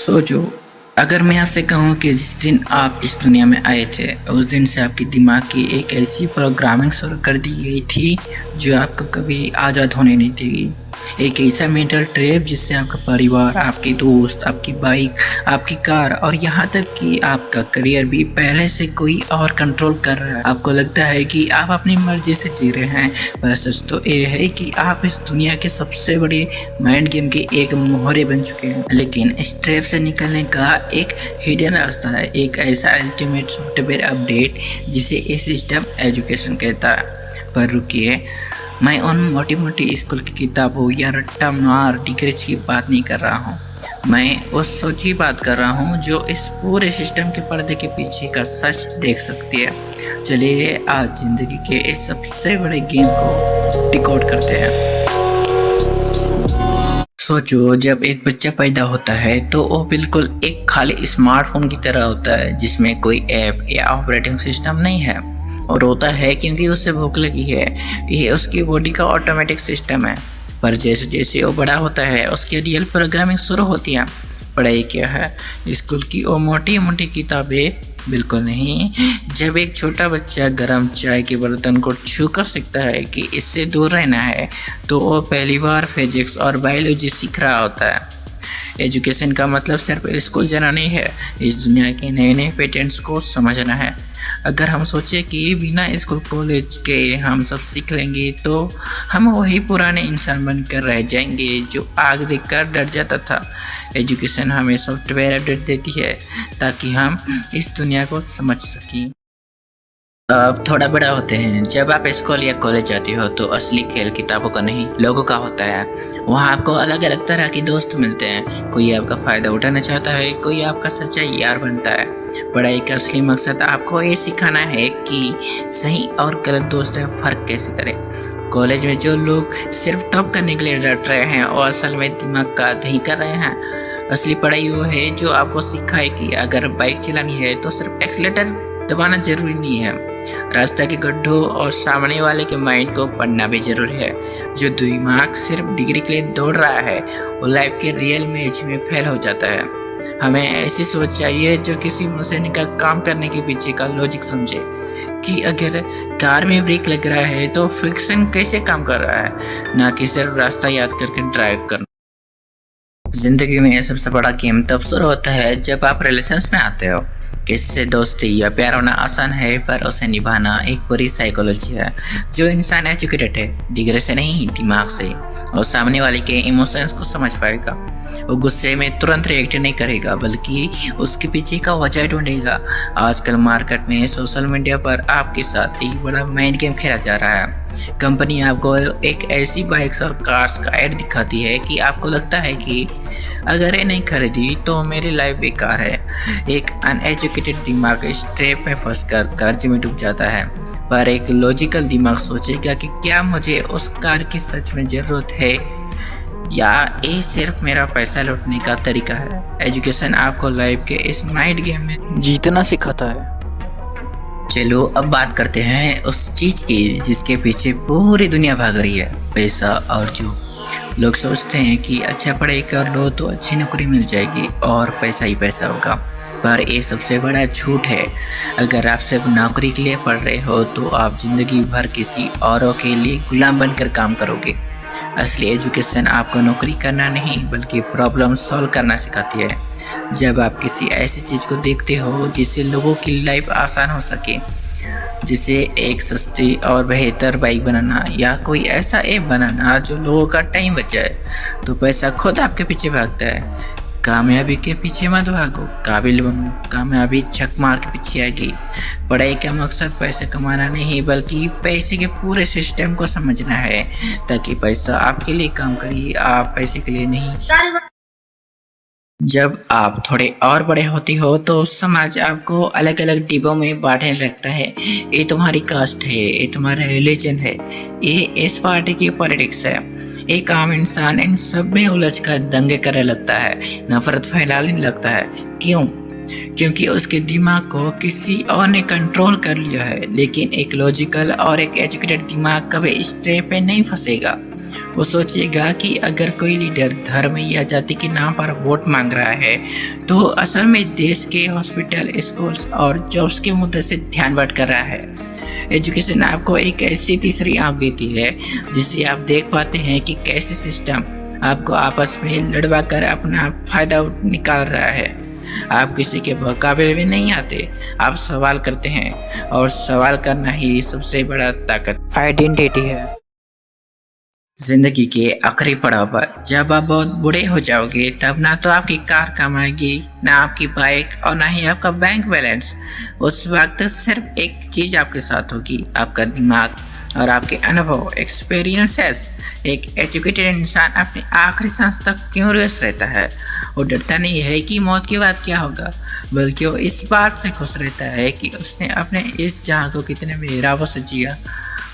सोचो, अगर मैं आपसे कहूँ कि जिस दिन आप इस दुनिया में आए थे उस दिन से आपके दिमाग की एक ऐसी प्रोग्रामिंग शुरू कर दी गई थी जो आपको कभी आज़ाद होने नहीं देगी। एक ऐसा मेंटल ट्रैप जिससे आपका परिवार, आपके दोस्त, आपकी बाइक, आपकी कार और यहाँ तक कि आपका करियर भी पहले से कोई और कंट्रोल कर रहा है। आपको लगता है कि आप अपनी मर्जी से जी रहे हैं, पर सच तो ये है कि आप इस दुनिया के सबसे बड़े माइंड गेम के एक मोहरे बन चुके हैं। लेकिन इस ट्रैप से निकलने का एक हिडन रास्ता है, एक ऐसा अल्टीमेट सॉफ्टवेयर अपडेट जिसे ये सिस्टम एजुकेशन कहता है। पर रुकिए, मैं उन मोटी मोटी स्कूल की किताबों या रट्टा मार डिग्रीज की बात नहीं कर रहा हूँ। मैं उस सोच की बात कर रहा हूँ जो इस पूरे सिस्टम के पर्दे के पीछे का सच देख सकती है। चलिए आज जिंदगी के इस सबसे बड़े गेम को डिकोड करते हैं। सोचो, जब एक बच्चा पैदा होता है तो वो बिल्कुल एक खाली स्मार्टफोन की तरह होता है जिसमें कोई ऐप या ऑपरेटिंग सिस्टम नहीं है। और रोता है क्योंकि उसे भूख लगी है। ये उसकी बॉडी का ऑटोमेटिक सिस्टम है। पर जैसे जैसे वो बड़ा होता है उसकी रियल प्रोग्रामिंग शुरू होती है। पढ़ाई क्या है? स्कूल की वो मोटी मोटी किताबें? बिल्कुल नहीं। जब एक छोटा बच्चा गर्म चाय के बर्तन को छू कर सीखता है कि इससे दूर रहना है तो वो पहली बार फिजिक्स और बायोलॉजी सीख रहा होता है। एजुकेशन का मतलब सिर्फ स्कूल जाना नहीं है, इस दुनिया के नए नए पैटर्न्स को समझना है। अगर हम सोचें कि बिना स्कूल कॉलेज के हम सब सीख लेंगे तो हम वही पुराने इंसान बनकर रह जाएंगे जो आग देखकर डर जाता था। एजुकेशन हमें सॉफ्टवेयर अपडेट देती है ताकि हम इस दुनिया को समझ सकें। अब थोड़ा बड़ा होते हैं, जब आप स्कूल या कॉलेज जाते हो तो असली खेल किताबों का नहीं लोगों का होता है। वहाँ आपको अलग अलग तरह के दोस्त मिलते हैं। कोई आपका फ़ायदा उठाना चाहता है, कोई आपका सच्चा यार बनता है। पढ़ाई का असली मकसद आपको ये सिखाना है कि सही और गलत दोस्त में फ़र्क कैसे करें। कॉलेज में जो लोग सिर्फ टॉप करने के लिए डट रहे हैं और असल में दिमाग का दही कर रहे हैं। असली पढ़ाई वो है जो आपको सिखाए कि अगर बाइक चलानी है तो सिर्फ एक्सीलेटर दबाना जरूरी नहीं है, रास्ता के गड्ढों और सामने वाले के माइंड को पढ़ना भी जरूरी है। जो दिमाग सिर्फ डिग्री के लिए दौड़ रहा है वो लाइफ के रियल मैच में फेल हो जाता है। हमें ऐसी सोच चाहिए जो किसी मशीन का काम करने के पीछे का लॉजिक समझे कि अगर कार में ब्रेक लग रहा है तो फ्रिक्शन कैसे काम कर रहा है, ना कि सिर्फ रास्ता याद करके ड्राइव करना। जिंदगी में सबसे बड़ा गेम तब शुरू होता है जब आप रिलेशंस में आते हो। किसी से दोस्ती या प्यार होना आसान है पर उसे निभाना एक पूरी साइकोलॉजी है। जो इंसान एजुकेटेड है डिग्री से नहीं दिमाग से, और सामने वाले के इमोशंस को समझ पाएगा। वो गुस्से में तुरंत रिएक्ट नहीं करेगा बल्कि उसके पीछे का वजह ढूंढेगा। आजकल मार्केट में सोशल मीडिया पर आपके साथ एक बड़ा माइंड गेम खेला जा रहा है। कंपनी आपको एक ऐसी बाइक्स और कार्स का ऐड दिखाती है कि आपको लगता है कि अगर ये नहीं खरीदी तो मेरी लाइफ बेकार है। एक अनएजुकेटेड दिमाग इस ट्रैप में फंसकर कर्ज में डूब जाता है, पर एक लॉजिकल दिमाग सोचेगा कि क्या मुझे उस कार की सच में ज़रूरत है या ये सिर्फ मेरा पैसा लौटने का तरीका है। एजुकेशन आपको लाइफ के इस माइंड गेम में जीतना सिखाता है। चलो अब बात करते हैं उस चीज़ की जिसके पीछे पूरी दुनिया भाग रही है, पैसा और जो लोग सोचते हैं कि अच्छा पढ़ाई कर लो तो अच्छी नौकरी मिल जाएगी और पैसा ही पैसा होगा, पर ये सबसे बड़ा झूठ है। अगर आप सिर्फ नौकरी के लिए पढ़ रहे हो तो आप जिंदगी भर किसी औरों के लिए गुलाम बनकर काम करोगे। असली एजुकेशन आपको नौकरी करना नहीं बल्कि प्रॉब्लम सॉल्व करना सिखाती है। जब आप किसी ऐसी चीज़ को देखते हो जिससे लोगों की लाइफ आसान हो सके, जिसे एक सस्ती और बेहतर बाइक बनाना या कोई ऐसा ऐप बनाना जो लोगों का टाइम बचाए, तो पैसा खुद आपके पीछे भागता है। कामयाबी के पीछे मत भागो, काबिल बनो। कामयाबी छक मार के पीछे आएगी। पढ़ाई का मकसद पैसे कमाना नहीं बल्कि पैसे के पूरे सिस्टम को समझना है ताकि पैसा आपके लिए काम करे, आप पैसे के लिए नहीं। जब आप थोड़े और बड़े होते हो तो समाज आपको अलग अलग डिब्बों में बांटने लगता है। ये तुम्हारी कास्ट है, ये तुम्हारा रिलीजन है, ये इस पार्टी की पॉलिटिक्स है। एक आम इंसान इन सब में उलझ कर दंगे करने लगता है, नफरत फैलाने लगता है। क्यों? क्योंकि उसके दिमाग को किसी और ने कंट्रोल कर लिया है। लेकिन एक लॉजिकल और एक एजुकेटेड दिमाग कभी इस ट्रैप में नहीं फंसेगा। वो सोचिएगा कि अगर कोई लीडर धर्म या जाति के नाम पर वोट मांग रहा है तो असल में देश के हॉस्पिटल, स्कूल्स और जॉब्स के मुद्दे से ध्यान भटका रहा है। एजुकेशन आपको एक ऐसी तीसरी आंख देती है जिससे आप देख पाते हैं कि कैसे सिस्टम आपको आपस में लड़वा कर अपना फायदा निकाल रहा है। आप किसी के मुकाबले में नहीं आते, आप सवाल करते हैं, और सवाल करना ही सबसे बड़ा ताकत आइडेंटिटी है। जिंदगी के आखिरी पड़ाव पर जब आप बहुत बूढ़े हो जाओगे तब ना तो आपकी कार काम आएगी, ना आपकी बाइक, और ना ही आपका बैंक बैलेंस। उस वक्त सिर्फ एक चीज आपके साथ होगी, आपका दिमाग और आपके अनुभव, एक्सपीरियंसेस। एक एजुकेटेड इंसान अपनी आखिरी सांस तक क्यूरियस रहता है। वो डरता नहीं है कि मौत के बाद क्या होगा, बल्कि वो इस बात से खुश रहता है कि उसने अपने इस जहां को कितने मेहराबों से जिया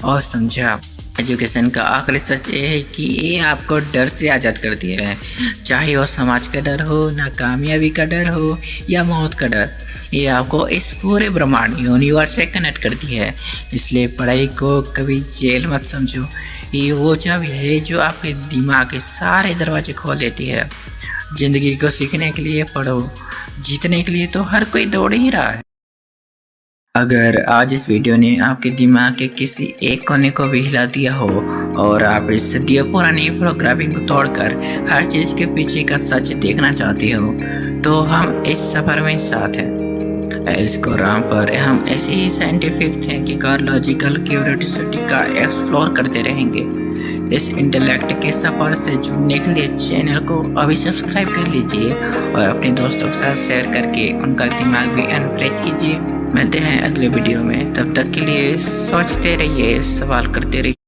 और समझा। एजुकेशन का आखिरी सच ये है कि ये आपको डर से आज़ाद कर दिया है, चाहे वो समाज का डर हो, नाकामयाबी का डर हो या मौत का डर। ये आपको इस पूरे ब्रह्मांड यूनिवर्स से कनेक्ट करती है। इसलिए पढ़ाई को कभी जेल मत समझो, ये वो चाबी है जो आपके दिमाग के सारे दरवाजे खोल देती है। जिंदगी को सीखने के लिए पढ़ो, जीतने के लिए तो हर कोई दौड़ ही रहा है। अगर आज इस वीडियो ने आपके दिमाग के किसी एक कोने को भी हिला दिया हो और आप इस सदियों पुरानी प्रोग्रामिंग को तोड़कर हर चीज़ के पीछे का सच देखना चाहते हो, तो हम इस सफ़र में साथ हैं। इस प्रोग्राम पर हम ऐसी ही साइंटिफिक थिंकिंग और लॉजिकल क्यूरियोसिटी का एक्सप्लोर करते रहेंगे। इस इंटेलेक्ट के सफ़र से जुड़ने के लिए चैनल को अभी सब्सक्राइब कर लीजिए और अपने दोस्तों के साथ शेयर करके उनका दिमाग भी एनकरेज कीजिए। मिलते हैं अगले वीडियो में, तब तक के लिए सोचते रहिए, सवाल करते रहिए।